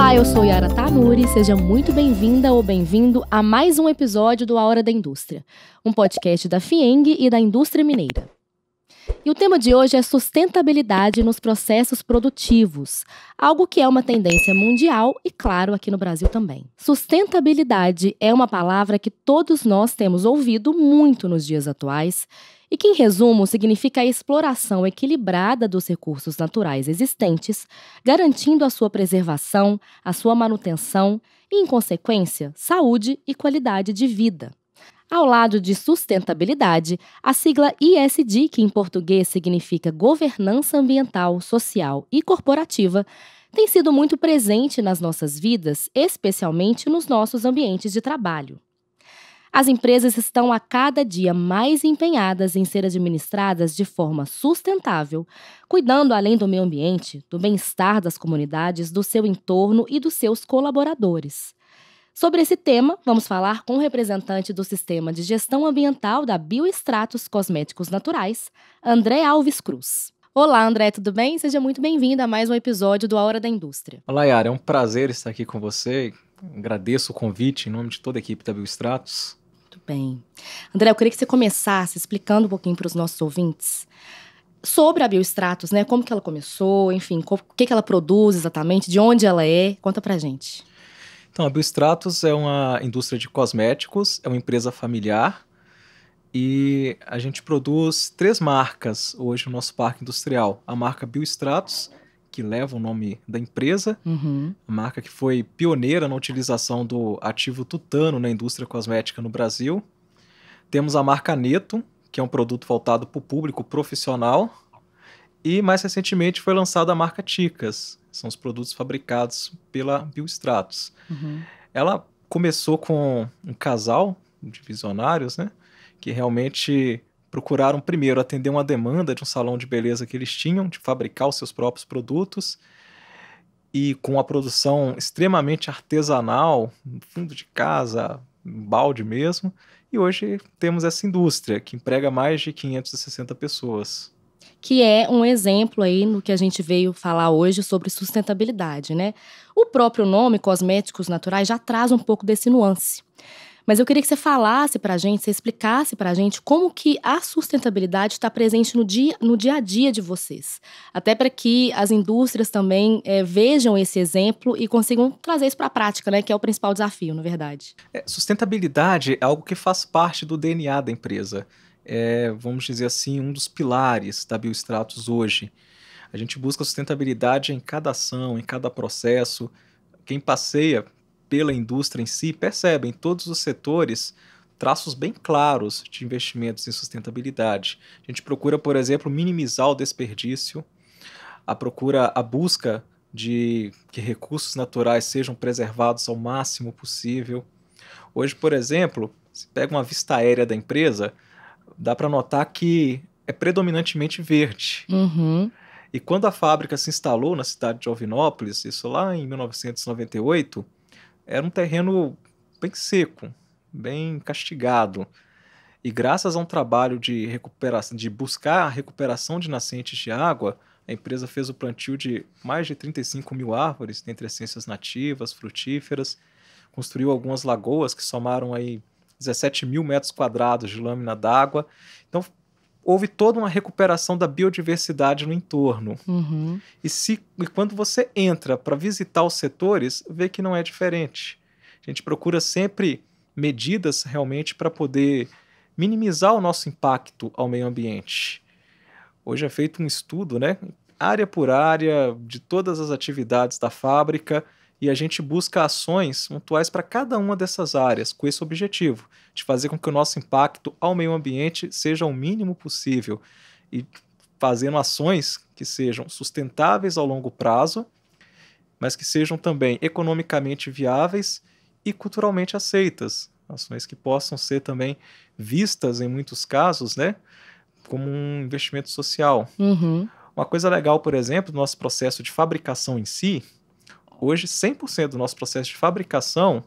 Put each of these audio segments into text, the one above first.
Olá, eu sou Yara Tanuri, seja muito bem-vinda ou bem-vindo a mais um episódio do A Hora da Indústria, um podcast da FIENG e da indústria mineira. E o tema de hoje é sustentabilidade nos processos produtivos, algo que é uma tendência mundial e, claro, aqui no Brasil também. Sustentabilidade é uma palavra que todos nós temos ouvido muito nos dias atuais e que, em resumo, significa a exploração equilibrada dos recursos naturais existentes, garantindo a sua preservação, a sua manutenção e, em consequência, saúde e qualidade de vida. Ao lado de sustentabilidade, a sigla ESG, que em português significa governança ambiental, social e corporativa, tem sido muito presente nas nossas vidas, especialmente nos nossos ambientes de trabalho. As empresas estão a cada dia mais empenhadas em ser administradas de forma sustentável, cuidando além do meio ambiente, do bem-estar das comunidades, do seu entorno e dos seus colaboradores. Sobre esse tema, vamos falar com o representante do Sistema de Gestão Ambiental da Bioestratos Cosméticos Naturais, André Alves Cruz. Olá, André, tudo bem? Seja muito bem-vindo a mais um episódio do A Hora da Indústria. Olá, Yara, é um prazer estar aqui com você. Agradeço o convite em nome de toda a equipe da Bioestratos. Muito bem. André, eu queria que você começasse explicando um pouquinho para os nossos ouvintes sobre a Bioestratos, né? Como que ela começou, enfim, o que ela produz exatamente, de onde ela é. Conta pra gente. Então, a Bioestratos é uma indústria de cosméticos, é uma empresa familiar e a gente produz 3 marcas hoje no nosso parque industrial. A marca Bioestratos, que leva o nome da empresa, a marca que foi pioneira na utilização do ativo tutano na indústria cosmética no Brasil. Temos a marca Neto, que é um produto voltado para o público profissional. E mais recentemente foi lançada a marca Ticas, são os produtos fabricados pela Bioestratos. Ela começou com um casal de visionários, né, que realmente procuraram primeiro atender uma demanda de um salão de beleza que eles tinham, de fabricar os seus próprios produtos, e com a produção extremamente artesanal, no fundo de casa, em balde mesmo, e hoje temos essa indústria que emprega mais de 560 pessoas. Que é um exemplo aí no que a gente veio falar hoje sobre sustentabilidade, né? O próprio nome, cosméticos naturais, já traz um pouco desse nuance. Mas eu queria que você falasse pra gente, você explicasse pra gente como que a sustentabilidade está presente no dia a dia de vocês. Até para que as indústrias também vejam esse exemplo e consigam trazer isso para a prática, né? Que é o principal desafio, na verdade. Sustentabilidade é algo que faz parte do DNA da empresa. Vamos dizer assim, um dos pilares da Bioestratos hoje. A gente busca sustentabilidade em cada ação, em cada processo. Quem passeia pela indústria em si percebe em todos os setores traços bem claros de investimentos em sustentabilidade. A gente procura, por exemplo, minimizar o desperdício, a busca de que recursos naturais sejam preservados ao máximo possível. Hoje, por exemplo, se pega uma vista aérea da empresa, dá para notar que é predominantemente verde. E quando a fábrica se instalou na cidade de Alvinópolis, isso lá em 1998, era um terreno bem seco, bem castigado. E graças a um trabalho de recuperação, de buscar a recuperação de nascentes de água, a empresa fez o plantio de mais de 35 mil árvores, dentre essências nativas, frutíferas, construiu algumas lagoas que somaram aí 17 mil metros quadrados de lâmina d'água. Então, houve toda uma recuperação da biodiversidade no entorno. E quando você entra para visitar os setores, vê que não é diferente. A gente procura sempre medidas realmente para poder minimizar o nosso impacto ao meio ambiente. Hoje é feito um estudo, né, área por área, de todas as atividades da fábrica, e a gente busca ações pontuais para cada uma dessas áreas, com esse objetivo, de fazer com que o nosso impacto ao meio ambiente seja o mínimo possível e fazendo ações que sejam sustentáveis ao longo prazo, mas que sejam também economicamente viáveis e culturalmente aceitas. Ações que possam ser também vistas, em muitos casos, né, como um investimento social. Uma coisa legal, por exemplo, do nosso processo de fabricação em si, hoje 100% do nosso processo de fabricação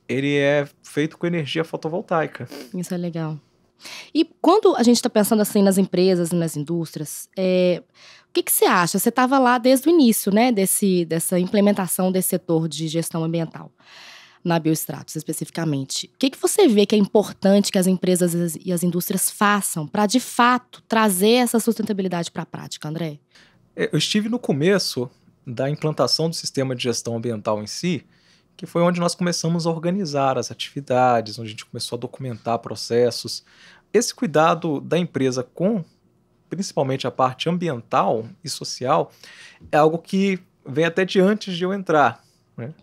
ele é feito com energia fotovoltaica. Isso é legal. E quando a gente está pensando assim nas empresas e nas indústrias, o que você acha? Você estava lá desde o início, né, dessa implementação desse setor de gestão ambiental, na Biostratos especificamente. O que você vê que é importante que as empresas e as indústrias façam para, de fato, trazer essa sustentabilidade para a prática, André? Eu estive no começo da implantação do sistema de gestão ambiental em si, que foi onde nós começamos a organizar as atividades, onde a gente começou a documentar processos. Esse cuidado da empresa com, principalmente, a parte ambiental e social, é algo que vem até de antes de eu entrar, né?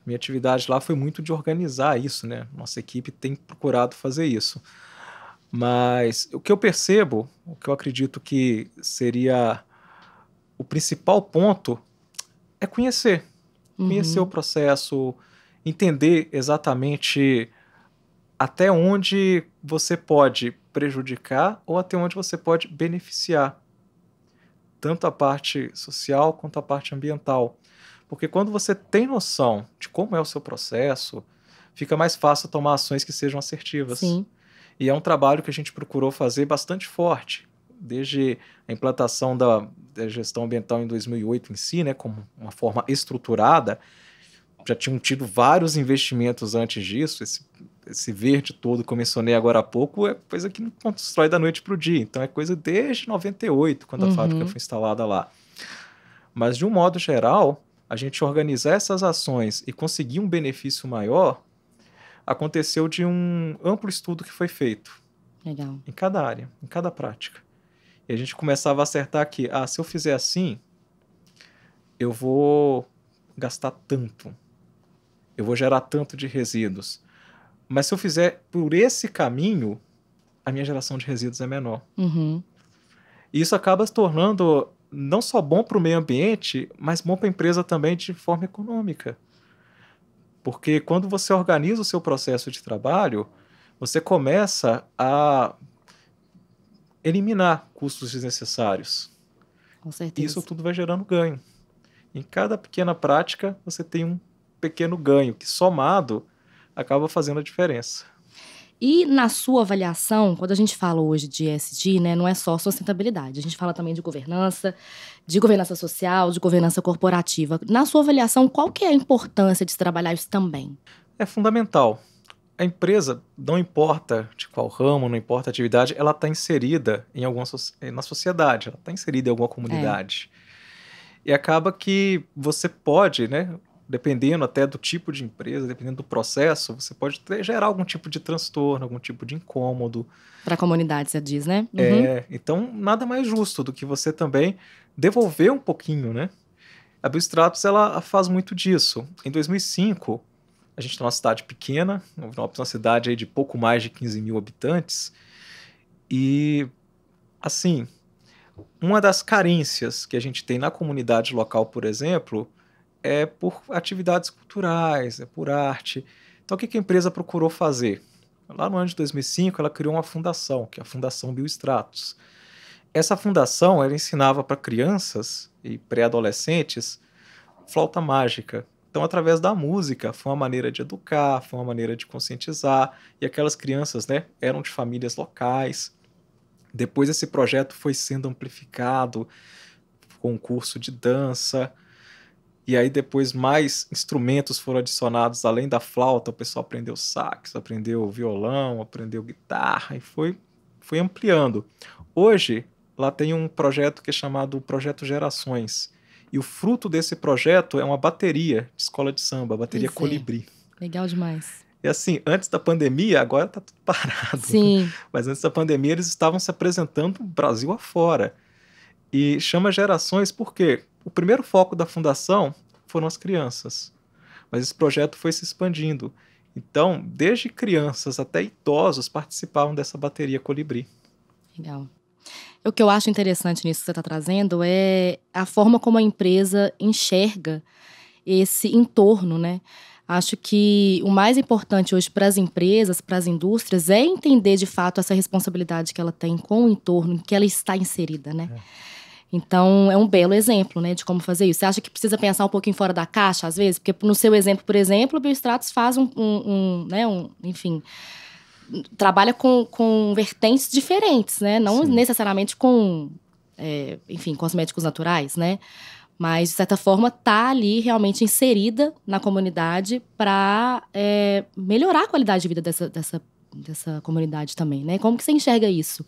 Minha atividade lá foi muito de organizar isso, né? Nossa equipe tem procurado fazer isso. Mas o que eu percebo, o que eu acredito que seria o principal ponto é conhecer. Conhecer o processo, entender exatamente até onde você pode prejudicar ou até onde você pode beneficiar, tanto a parte social quanto a parte ambiental. Porque quando você tem noção de como é o seu processo, fica mais fácil tomar ações que sejam assertivas. Sim. E é um trabalho que a gente procurou fazer bastante forte, desde a implantação da gestão ambiental em 2008 em si, né, como uma forma estruturada. Já tinham tido vários investimentos antes disso. Esse verde todo que eu mencionei agora há pouco é coisa que não constrói da noite para o dia. Então é coisa desde 98, quando a fábrica foi instalada lá. Mas, de um modo geral, a gente organizar essas ações e conseguir um benefício maior aconteceu de um amplo estudo que foi feito. Legal. Em cada área, em cada prática. E a gente começava a acertar que, se eu fizer assim, eu vou gastar tanto, eu vou gerar tanto de resíduos. Mas se eu fizer por esse caminho, a minha geração de resíduos é menor. E isso acaba se tornando não só bom para o meio ambiente, mas bom para a empresa também de forma econômica. Porque quando você organiza o seu processo de trabalho, você começa a eliminar custos desnecessários. Com certeza. Isso tudo vai gerando ganho. Em cada pequena prática, você tem um pequeno ganho, que somado acaba fazendo a diferença. E na sua avaliação, quando a gente fala hoje de ESG, né, não é só sustentabilidade, a gente fala também de governança social, de governança corporativa. Na sua avaliação, qual que é a importância de trabalhar isso também? É fundamental. A empresa, não importa de qual ramo, não importa a atividade, ela está inserida na sociedade, ela está inserida em alguma comunidade. E acaba que você pode, né, dependendo até do tipo de empresa, dependendo do processo, você pode gerar algum tipo de transtorno, algum tipo de incômodo. Para a comunidade, você diz, né? Então, nada mais justo do que você também devolver um pouquinho, né? A Biostratos, ela faz muito disso. Em 2005, a gente está numa cidade pequena, uma cidade aí de pouco mais de 15 mil habitantes, e, assim, uma das carências que a gente tem na comunidade local, por exemplo, é por atividades culturais, é por arte. Então, o que a empresa procurou fazer? Lá no ano de 2005, ela criou uma fundação, que é a Fundação Biostratos. Essa fundação, ela ensinava para crianças e pré-adolescentes flauta mágica. Então, através da música, foi uma maneira de educar, foi uma maneira de conscientizar, e aquelas crianças, né, eram de famílias locais. Depois esse projeto foi sendo amplificado com um curso de dança, e aí depois mais instrumentos foram adicionados, além da flauta, o pessoal aprendeu sax, aprendeu violão, aprendeu guitarra, e foi ampliando. Hoje, lá tem um projeto que é chamado Projeto Gerações, e o fruto desse projeto é uma bateria de escola de samba, a bateria Colibri. Legal demais. E assim, antes da pandemia, agora está tudo parado. Sim. Mas antes da pandemia, eles estavam se apresentando Brasil afora. E chama Gerações porque o primeiro foco da fundação foram as crianças. Mas esse projeto foi se expandindo. Então, desde crianças até idosos participavam dessa bateria Colibri. Legal. O que eu acho interessante nisso que você está trazendo é a forma como a empresa enxerga esse entorno, né? Acho que o mais importante hoje para as empresas, para as indústrias, é entender de fato essa responsabilidade que ela tem com o entorno em que ela está inserida, né? Então, é um belo exemplo, né, de como fazer isso. Você acha que precisa pensar um pouquinho fora da caixa, às vezes? Porque no seu exemplo, por exemplo, o Biostratos faz enfim, trabalha com vertentes diferentes, né? Não Sim. necessariamente com, enfim, cosméticos naturais, né? Mas, de certa forma, tá ali realmente inserida na comunidade para melhorar a qualidade de vida dessa comunidade também, né? Como que você enxerga isso?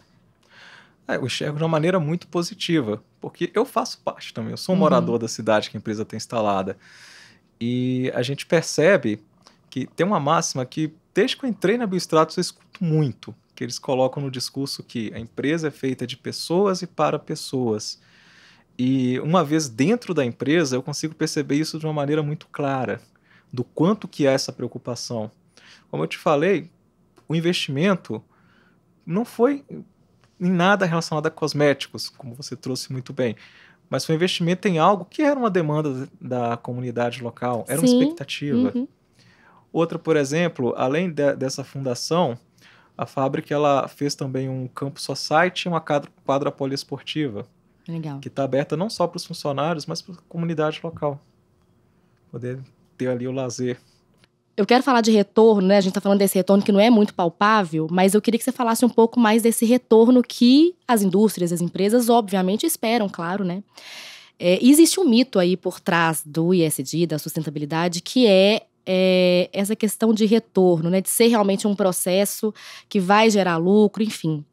Eu enxergo de uma maneira muito positiva, porque eu faço parte também, eu sou um Uhum. morador da cidade que a empresa tem instalada. E a gente percebe que tem uma máxima que, desde que eu entrei na Biostratos, eu escuto muito, que eles colocam no discurso que a empresa é feita de pessoas e para pessoas. E uma vez dentro da empresa, eu consigo perceber isso de uma maneira muito clara, do quanto que é essa preocupação. Como eu te falei, o investimento não foi em nada relacionado a cosméticos, como você trouxe muito bem, mas foi um investimento em algo que era uma demanda da comunidade local, era uma Sim. expectativa. Uhum. Outra, por exemplo, além dessa fundação, a fábrica ela fez também um Campus Society e uma quadra poliesportiva, Legal. que está aberta não só para os funcionários, mas para a comunidade local. Poder ter ali o lazer. Eu quero falar de retorno, né? A gente tá falando desse retorno que não é muito palpável, mas eu queria que você falasse um pouco mais desse retorno que as indústrias, as empresas, obviamente, esperam, claro, né? Existe um mito aí por trás do ESG, da sustentabilidade, que essa questão de retorno, né? De ser realmente um processo que vai gerar lucro, enfim.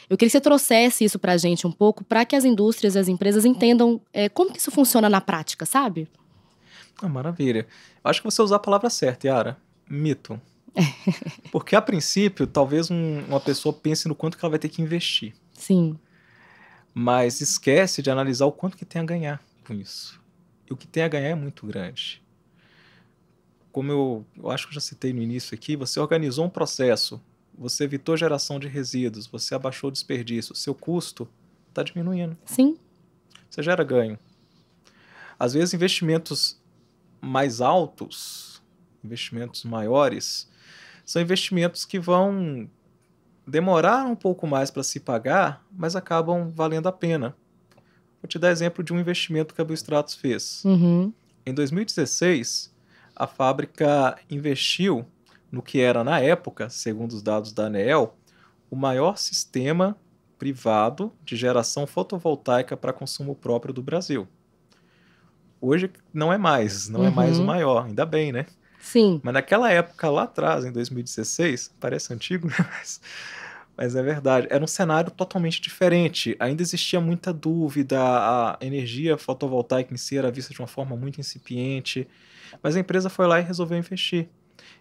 Eu queria que você trouxesse isso pra gente um pouco, para que as indústrias e as empresas entendam como que isso funciona na prática, sabe? Maravilha. Eu acho que você usou a palavra certa, Yara. Mito. Porque, a princípio, talvez uma pessoa pense no quanto que ela vai ter que investir. Sim. Mas esquece de analisar o quanto que tem a ganhar com isso. E o que tem a ganhar é muito grande. Como eu acho que eu já citei no início aqui, você organizou um processo, você evitou geração de resíduos, você abaixou o desperdício, seu custo está diminuindo, Sim. você gera ganho. Às vezes investimentos mais altos, investimentos maiores, são investimentos que vão demorar um pouco mais para se pagar, mas acabam valendo a pena. Vou te dar exemplo de um investimento que a Biostratos fez. Uhum. Em 2016, a fábrica investiu no que era, na época, segundo os dados da ANEEL, o maior sistema privado de geração fotovoltaica para consumo próprio do Brasil. Hoje não é mais o Uhum. maior, ainda bem, né? Sim. Mas naquela época, lá atrás, em 2016, parece antigo, né? Mas é verdade, era um cenário totalmente diferente. Ainda existia muita dúvida, a energia fotovoltaica em si era vista de uma forma muito incipiente, mas a empresa foi lá e resolveu investir.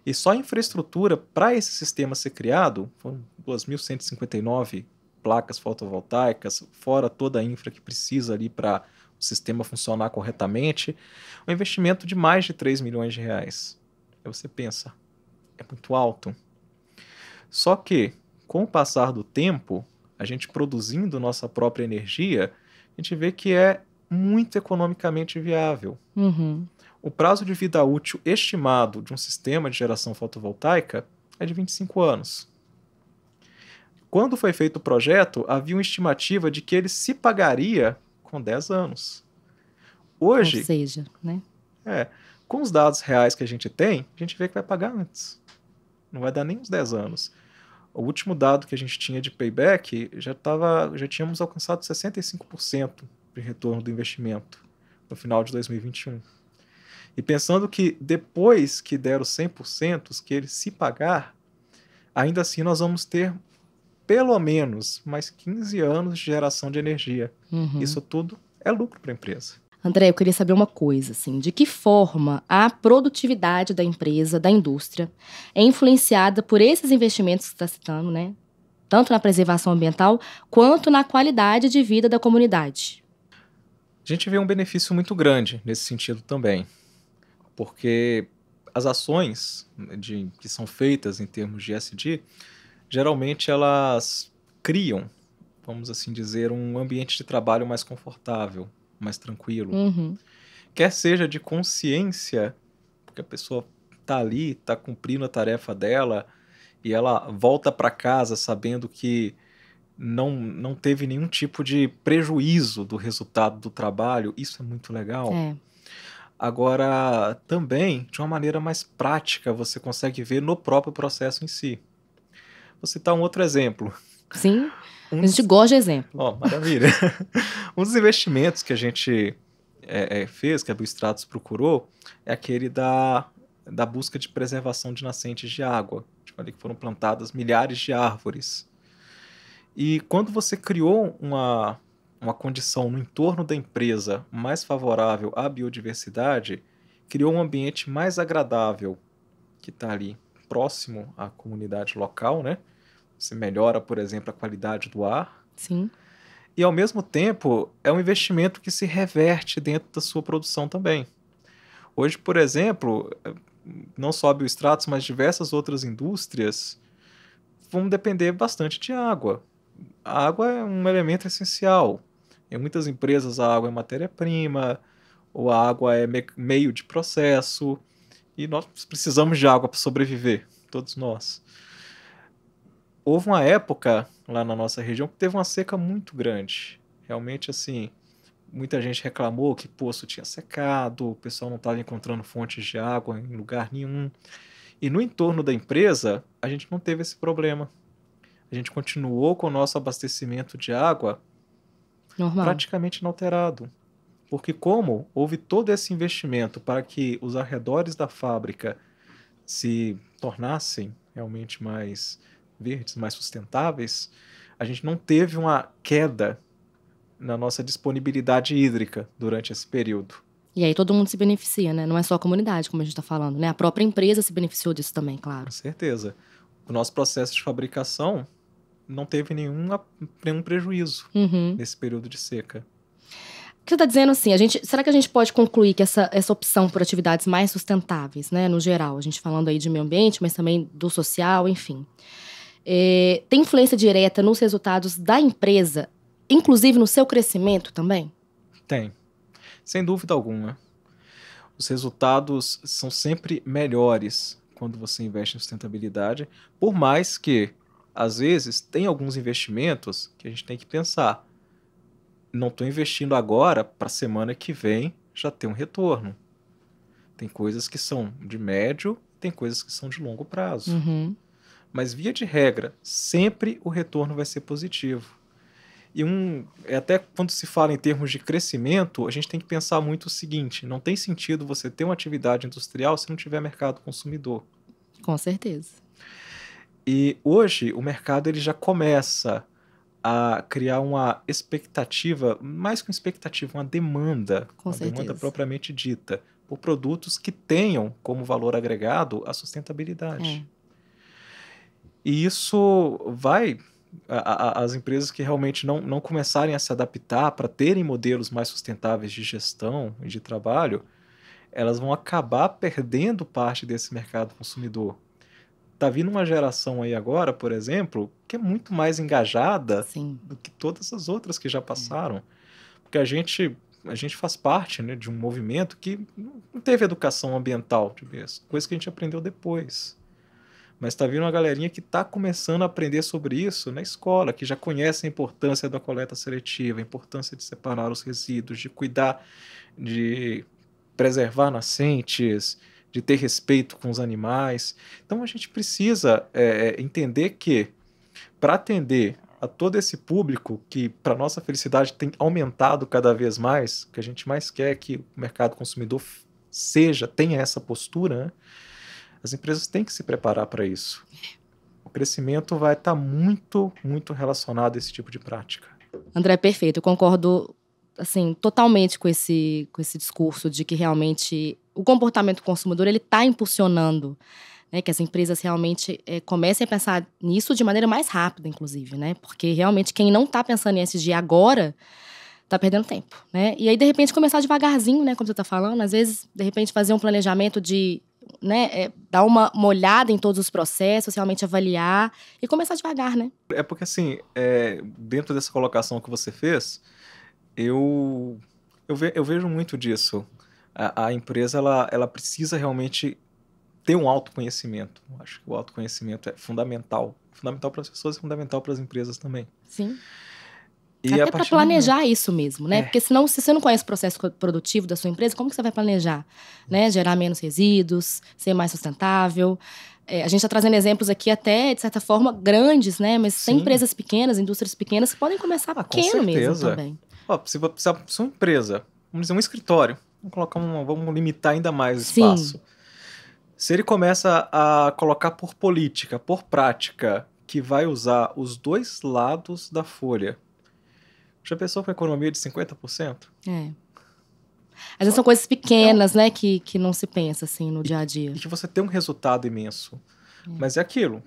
E só a infraestrutura para esse sistema ser criado, foram 2.159 placas fotovoltaicas, fora toda a infra que precisa ali para o sistema funcionar corretamente, um investimento de mais de 3 milhões de reais. Aí você pensa, é muito alto. Só que, com o passar do tempo, a gente produzindo nossa própria energia, a gente vê que é muito economicamente viável. Uhum. O prazo de vida útil estimado de um sistema de geração fotovoltaica é de 25 anos. Quando foi feito o projeto, havia uma estimativa de que ele se pagaria com 10 anos. Ou Hoje, seja, né? com os dados reais que a gente tem, a gente vê que vai pagar antes. Não vai dar nem uns 10 anos. O último dado que a gente tinha de payback, já tínhamos alcançado 65% de retorno do investimento no final de 2021. E pensando que depois que der os 100%, que ele se pagar, ainda assim nós vamos ter pelo menos mais 15 anos de geração de energia. Uhum. Isso tudo é lucro para a empresa. André, eu queria saber uma coisa, assim, de que forma a produtividade da empresa, da indústria, é influenciada por esses investimentos que você está citando, né? Tanto na preservação ambiental, quanto na qualidade de vida da comunidade. A gente vê um benefício muito grande nesse sentido também, porque as ações que são feitas em termos de ESG, geralmente elas criam, vamos assim dizer, um ambiente de trabalho mais confortável, mais tranquilo. Uhum. Quer seja de consciência, porque a pessoa está ali, está cumprindo a tarefa dela, e ela volta para casa sabendo que não teve nenhum tipo de prejuízo do resultado do trabalho, isso é muito legal. É. Agora, também, de uma maneira mais prática, você consegue ver no próprio processo em si. Vou citar um outro exemplo. Sim, a gente gosta de exemplo. Maravilha. Um dos investimentos que a gente fez, que a Biostratos procurou, é aquele da busca de preservação de nascentes de água. Eu falei que foram plantadas milhares de árvores. E quando você criou uma condição no entorno da empresa mais favorável à biodiversidade, criou um ambiente mais agradável que está ali próximo à comunidade local, né? Você melhora, por exemplo, a qualidade do ar. Sim. E, ao mesmo tempo, é um investimento que se reverte dentro da sua produção também. Hoje, por exemplo, não só a Biostratos, mas diversas outras indústrias vão depender bastante de água. A água é um elemento essencial. Em muitas empresas, a água é matéria-prima, ou a água é meio de processo, e nós precisamos de água para sobreviver, todos nós. Houve uma época lá na nossa região que teve uma seca muito grande. Realmente, assim, muita gente reclamou que poço tinha secado, o pessoal não estava encontrando fontes de água em lugar nenhum. E no entorno da empresa, a gente não teve esse problema. A gente continuou com o nosso abastecimento de água Normal. praticamente inalterado. Porque como houve todo esse investimento para que os arredores da fábrica se tornassem realmente mais verdes, mais sustentáveis, a gente não teve uma queda na nossa disponibilidade hídrica durante esse período. E aí todo mundo se beneficia, né? Não é só a comunidade, como a gente está falando, né? A própria empresa se beneficiou disso também, claro. Com certeza. O nosso processo de fabricação não teve nenhum prejuízo nesse período de seca. O que você está dizendo assim, será que a gente pode concluir que essa opção por atividades mais sustentáveis, né, no geral, a gente falando aí de meio ambiente, mas também do social, enfim, tem influência direta nos resultados da empresa, inclusive no seu crescimento também? Tem, sem dúvida alguma. Os resultados são sempre melhores quando você investe em sustentabilidade, por mais que, às vezes, tem alguns investimentos que a gente tem que pensar. Não estou investindo agora para a semana que vem já ter um retorno. Tem coisas que são de médio, tem coisas que são de longo prazo. Mas, via de regra, sempre o retorno vai ser positivo. E até quando se fala em termos de crescimento, a gente tem que pensar muito o seguinte: não tem sentido você ter uma atividade industrial se não tiver mercado consumidor. Com certeza. E hoje o mercado ele já começa a criar uma expectativa, mais que uma expectativa, uma demanda, demanda propriamente dita, por produtos que tenham como valor agregado a sustentabilidade. E isso vai... As empresas que realmente não começarem a se adaptar para terem modelos mais sustentáveis de gestão e de trabalho, elas vão acabar perdendo parte desse mercado consumidor. Tá vindo uma geração aí agora, por exemplo, que é muito mais engajada do que todas as outras que já passaram. Porque a gente faz parte, né, de um movimento que não teve educação ambiental, coisa que a gente aprendeu depois. Mas está vindo uma galerinha que está começando a aprender sobre isso na escola, que já conhece a importância da coleta seletiva, a importância de separar os resíduos, de cuidar, de preservar nascentes, de ter respeito com os animais. Então a gente precisa entender que, para atender a todo esse público que, para nossa felicidade, tem aumentado cada vez mais, o que a gente mais quer é que o mercado consumidor tenha essa postura, né? As empresas têm que se preparar para isso. O crescimento vai estar muito, muito relacionado a esse tipo de prática. André, perfeito. Eu concordo assim, totalmente com esse discurso de que realmente o comportamento do consumidor está impulsionando, né, que as empresas realmente comecem a pensar nisso de maneira mais rápida, inclusive, né? Porque realmente quem não está pensando em ESG agora está perdendo tempo, né? E aí, de repente, começar devagarzinho, né, como você está falando, às vezes, de repente, fazer um planejamento de... né, dar uma olhada em todos os processos, realmente avaliar e começar devagar, né? É porque, assim, dentro dessa colocação que você fez, eu vejo muito disso. A empresa, ela precisa realmente ter um autoconhecimento. Eu acho que o autoconhecimento é fundamental. Fundamental para as pessoas e fundamental para as empresas também. Sim. E até para planejar isso mesmo, né? Porque senão, se você não conhece o processo produtivo da sua empresa, como que você vai planejar? Né? Gerar menos resíduos, ser mais sustentável. A gente está trazendo exemplos aqui até, de certa forma, grandes, né? Mas tem empresas pequenas, indústrias pequenas que podem começar pequeno mesmo também. Se uma empresa, vamos dizer, um escritório, vamos limitar ainda mais o espaço. Se ele começa a colocar por política, por prática, que vai usar os dois lados da folha, já pensou com economia de 50%? Às vezes são coisas pequenas, né, que não se pensa assim no dia a dia. E que você tem um resultado imenso. Mas é aquilo.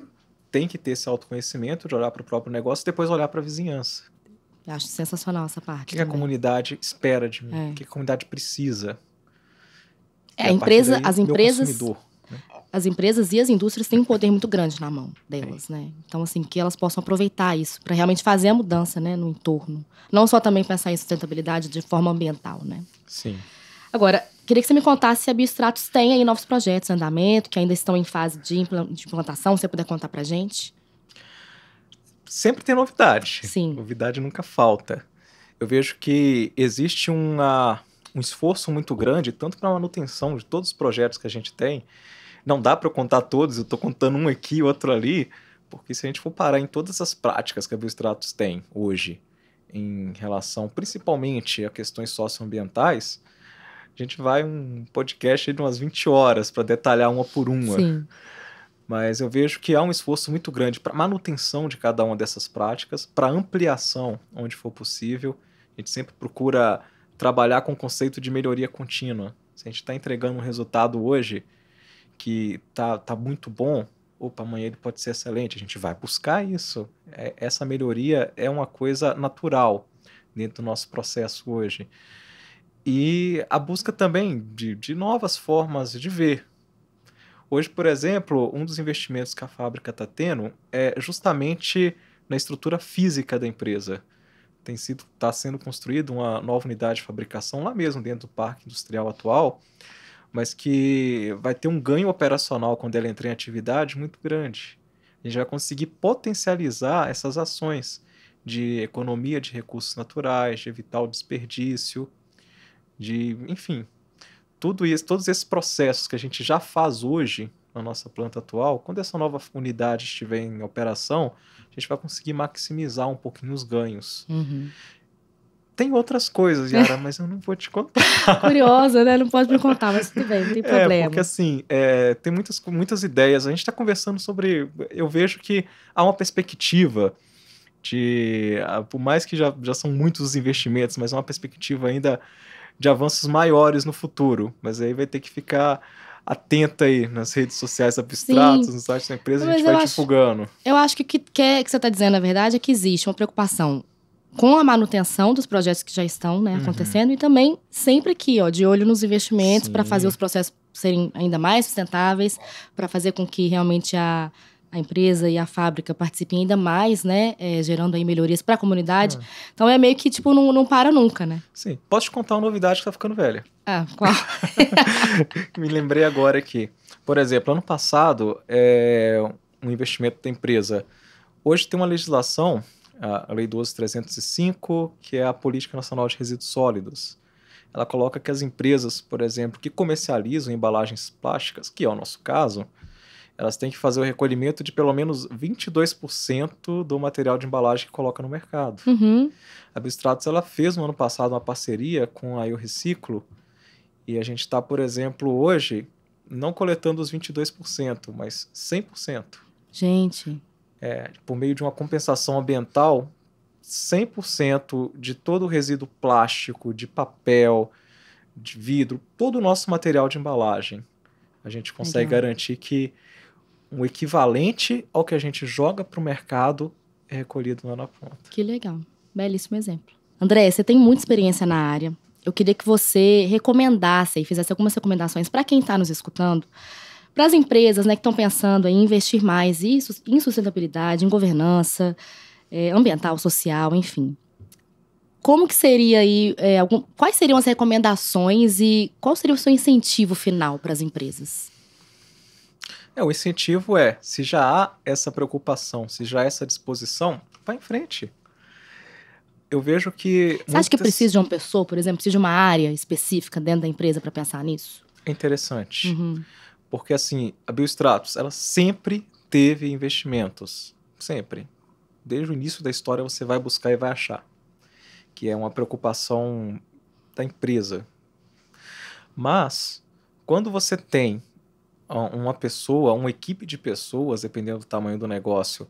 Tem que ter esse autoconhecimento de olhar para o próprio negócio e depois olhar para a vizinhança. Eu acho sensacional essa parte. O que a comunidade espera de mim? O que a comunidade precisa? As empresas e as indústrias têm um poder muito grande na mão delas, né? Então, assim, que elas possam aproveitar isso para realmente fazer a mudança, né, no entorno. Não só também pensar em sustentabilidade de forma ambiental, né? Sim. Agora, queria que você me contasse se a Biostratos tem aí novos projetos em andamento, que ainda estão em fase de implantação, se você puder contar pra gente. Sempre tem novidade. Sim. Novidade nunca falta. Eu vejo que existe um esforço muito grande, tanto para a manutenção de todos os projetos que a gente tem. Não dá para eu contar todos, eu estou contando um aqui e outro ali, porque se a gente for parar em todas as práticas que a Biostratos tem hoje, em relação principalmente a questões socioambientais, a gente vai um podcast de umas 20 horas para detalhar uma por uma. Sim. Mas eu vejo que há um esforço muito grande para manutenção de cada uma dessas práticas, para ampliação onde for possível. A gente sempre procura trabalhar com o conceito de melhoria contínua. Se a gente está entregando um resultado hoje que tá muito bom, amanhã ele pode ser excelente, a gente vai buscar isso. Essa melhoria é uma coisa natural dentro do nosso processo hoje. E a busca também de novas formas de ver. Hoje, por exemplo, um dos investimentos que a fábrica está tendo é justamente na estrutura física da empresa. Está sendo construída uma nova unidade de fabricação lá mesmo dentro do parque industrial atual, mas que vai ter um ganho operacional quando ela entrar em atividade muito grande. A gente vai conseguir potencializar essas ações de economia de recursos naturais, de evitar o desperdício, enfim, todos esses processos que a gente já faz hoje na nossa planta atual, quando essa nova unidade estiver em operação, a gente vai conseguir maximizar um pouquinho os ganhos. Uhum. Tem outras coisas, Yara, mas eu não vou te contar. Curiosa, né? Não pode me contar, mas tudo bem, não tem problema. Porque assim, tem muitas ideias. A gente está conversando sobre... Eu vejo que há uma perspectiva por mais que já são muitos os investimentos, mas há uma perspectiva ainda de avanços maiores no futuro. Mas aí vai ter que ficar atenta aí nas redes sociais abstratas, no site da empresa, a gente vai divulgando. Eu acho que o que você está dizendo, na verdade, é que existe uma preocupação com a manutenção dos projetos que já estão, né, acontecendo, e também sempre aqui, de olho nos investimentos para fazer os processos serem ainda mais sustentáveis, para fazer com que realmente a empresa e a fábrica participem ainda mais, né, gerando aí melhorias para a comunidade. Então é meio que, tipo, não para nunca, né? Sim. Posso te contar uma novidade que tá ficando velha. Qual? Me lembrei agora aqui. Por exemplo, ano passado, um investimento da empresa. Hoje tem uma legislação, a Lei 12.305, que é a Política Nacional de Resíduos Sólidos. Ela coloca que as empresas, por exemplo, que comercializam embalagens plásticas, que é o nosso caso, elas têm que fazer o recolhimento de pelo menos 22% do material de embalagem que coloca no mercado. Uhum. A Biostratos, ela fez no ano passado uma parceria com a Eu Reciclo, e a gente está, por exemplo, hoje, não coletando os 22%, mas 100%. Gente. Por meio de uma compensação ambiental, 100% de todo o resíduo plástico, de papel, de vidro, todo o nosso material de embalagem, a gente consegue garantir que um equivalente ao que a gente joga para o mercado é recolhido lá na ponta. Que legal. Belíssimo exemplo. André, você tem muita experiência na área. Eu queria que você recomendasse e fizesse algumas recomendações para quem está nos escutando, para as empresas, né, que estão pensando em investir mais em sustentabilidade, em governança ambiental, social, enfim. Como que seria aí, quais seriam as recomendações e qual seria o seu incentivo final para as empresas? O incentivo se já há essa preocupação, se já há essa disposição, vá em frente. Eu vejo que... Você acha que precisa de uma pessoa, por exemplo, precisa de uma área específica dentro da empresa para pensar nisso? É interessante. Uhum. Porque, assim, a Biostratos, ela sempre teve investimentos. Sempre. Desde o início da história você vai buscar e vai achar. Que é uma preocupação da empresa. Mas, quando você tem uma pessoa, uma equipe de pessoas, dependendo do tamanho do negócio,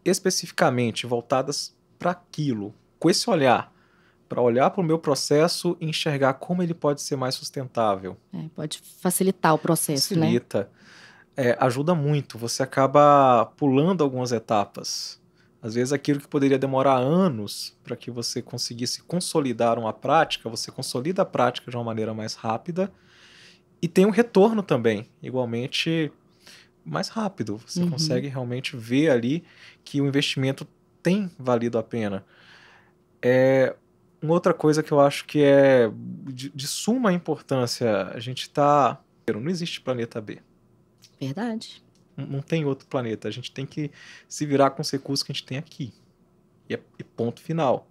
especificamente voltadas para aquilo, com esse olhar, para olhar para o meu processo e enxergar como ele pode ser mais sustentável. Pode facilitar o processo, Facilita. Ajuda muito. Você acaba pulando algumas etapas. Às vezes aquilo que poderia demorar anos para que você conseguisse consolidar uma prática, você consolida a prática de uma maneira mais rápida e tem um retorno também, igualmente mais rápido. Você consegue realmente ver ali que o investimento tem valido a pena. Uma outra coisa que eu acho que é de suma importância, a gente está... Não existe planeta B. Verdade. Não tem outro planeta. A gente tem que se virar com os recursos que a gente tem aqui. E ponto final.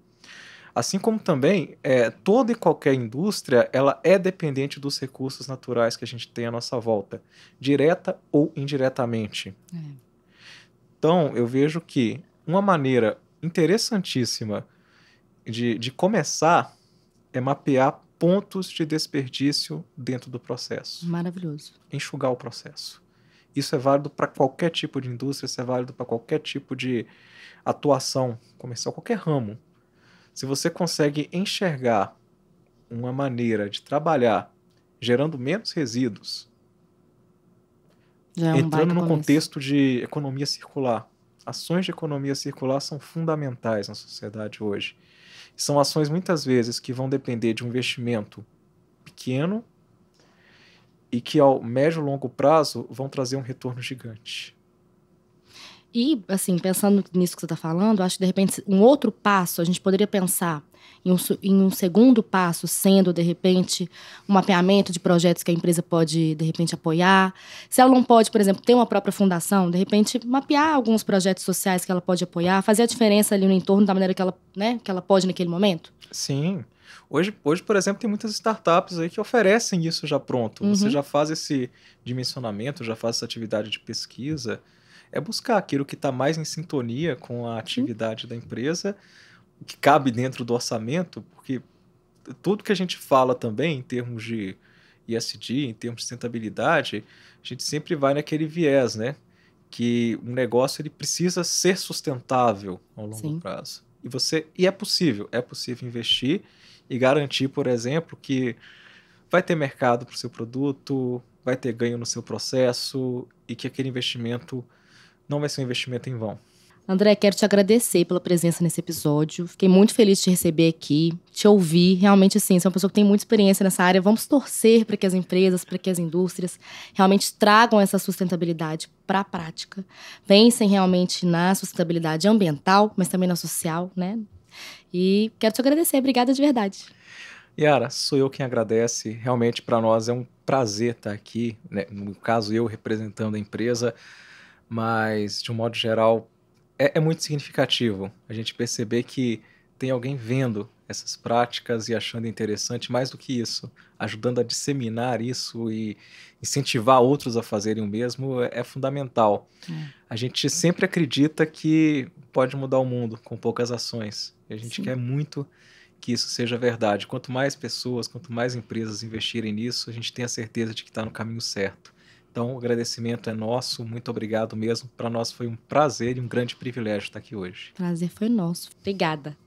Assim como também, toda e qualquer indústria, ela é dependente dos recursos naturais que a gente tem à nossa volta, direta ou indiretamente. Então, eu vejo que uma maneira interessantíssima de começar é mapear pontos de desperdício dentro do processo. Maravilhoso. Enxugar o processo. Isso é válido para qualquer tipo de indústria, isso é válido para qualquer tipo de atuação comercial, qualquer ramo. Se você consegue enxergar uma maneira de trabalhar gerando menos resíduos, entrando no contexto de economia circular. Ações de economia circular são fundamentais na sociedade hoje. São ações muitas vezes que vão depender de um investimento pequeno e que ao médio e longo prazo vão trazer um retorno gigante. E, assim, pensando nisso que você está falando, acho que, de repente, um outro passo, a gente poderia pensar em um segundo passo, sendo, de repente, um mapeamento de projetos que a empresa pode, de repente, apoiar. Se ela não pode, por exemplo, ter uma própria fundação, de repente, mapear alguns projetos sociais que ela pode apoiar, fazer a diferença ali no entorno da maneira que ela pode naquele momento? Sim. Hoje, por exemplo, tem muitas startups aí que oferecem isso já pronto. Você já faz esse dimensionamento, já faz essa atividade de pesquisa. É buscar aquilo que está mais em sintonia com a atividade da empresa, o que cabe dentro do orçamento, porque tudo que a gente fala também em termos de ESG, em termos de sustentabilidade, a gente sempre vai naquele viés, né? Que um negócio ele precisa ser sustentável ao longo prazo. E é possível investir e garantir, por exemplo, que vai ter mercado para o seu produto, vai ter ganho no seu processo e que aquele investimento não vai ser um investimento em vão. André, quero te agradecer pela presença nesse episódio. Fiquei muito feliz de te receber aqui, te ouvir. Realmente, assim, você é uma pessoa que tem muita experiência nessa área. Vamos torcer para que as empresas, para que as indústrias realmente tragam essa sustentabilidade para a prática. Pensem realmente na sustentabilidade ambiental, mas também na social, né? E quero te agradecer. Obrigada de verdade. Yara, sou eu quem agradece. Realmente, para nós é um prazer estar aqui, né? No caso, eu representando a empresa, mas, de um modo geral, é muito significativo a gente perceber que tem alguém vendo essas práticas e achando interessante, mais do que isso, ajudando a disseminar isso e incentivar outros a fazerem o mesmo é fundamental. A gente sempre acredita que pode mudar o mundo com poucas ações. E a gente quer muito que isso seja verdade. Quanto mais pessoas, quanto mais empresas investirem nisso, a gente tem a certeza de que está no caminho certo. Então, o agradecimento é nosso, muito obrigado mesmo. Para nós foi um prazer e um grande privilégio estar aqui hoje. Prazer foi nosso. Obrigada.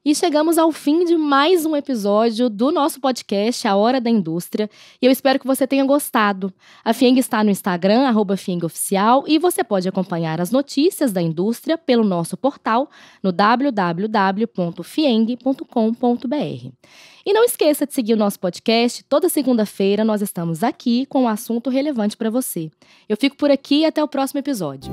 E chegamos ao fim de mais um episódio do nosso podcast, A Hora da Indústria. E eu espero que você tenha gostado. A FIENG está no Instagram, @FIENGOficial, e você pode acompanhar as notícias da indústria pelo nosso portal no www.fieng.com.br. E não esqueça de seguir o nosso podcast. Toda segunda-feira nós estamos aqui com um assunto relevante para você. Eu fico por aqui e até o próximo episódio.